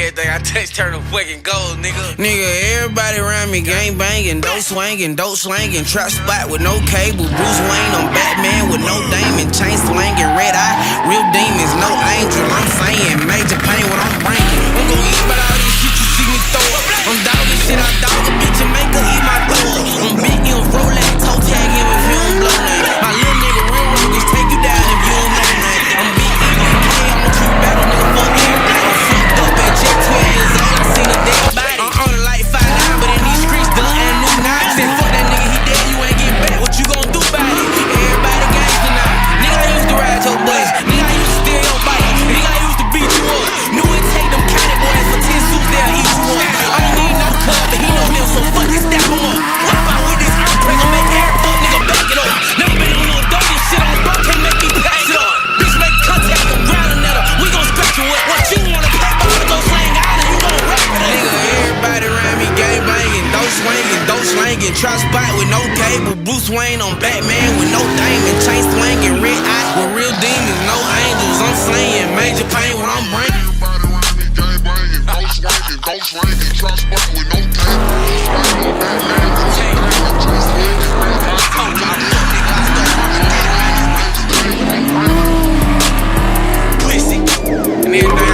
Everything I touch turn to fucking gold, nigga. Nigga, everybody around me gang banging, dope swinging, dope slanging, trap spot with no cable. Bruce Wayne, I'm Batman with no Damon, chain swinging, red eye, real demons, no angel. I'm saying major pain when I'm bringing. I'm gon' eat about all this shit you see me throw up. I'm dogging shit, I dog a bitch and make her eat my throw up. I'm big in Rolex, toe tag him if you don't blow nothing. My little nigga real niggas take you down if you don't know nothing. I'm big in the K, I'm a true battle nigga, fuck everything. I'm fucked up at just 12 years old, I seen a dead body. I'm on the light 5'9", but in these streets, done and new now. Said fuck that nigga, he dead, you ain't get back, what you gon' do about it? Everybody gangsta now. Nigga, I used to ride your bus. Nigga, I used to steal your bike. Nigga, I used to beat you up. Knew it take them county boys for 10 suits, they'll eat you up. I don't need no club, but he know them, so fuck it, stack him up. What about with this earthquake, I'll make every fuck nigga back it up. Never been on no dog, this shit on bro, can't make me pass it up. Bitch, make contact, I'm growling at her. We gon' scratch you up. What you wanna pay for? To go slang out and you gon' rap it up. Nigga, everybody around me gang banging, dope slanging, trap spot with no cable. Bruce Wayne, I'm Batman with no Damon, chain swinging, red eye with real demons, no angels. I'm saying major pain when I'm bringing. Everybody around me gang banging, dope swinging, trap spot with no cable. I'm Batman with no Damon, chain swinging, red eye. Pussy and everything.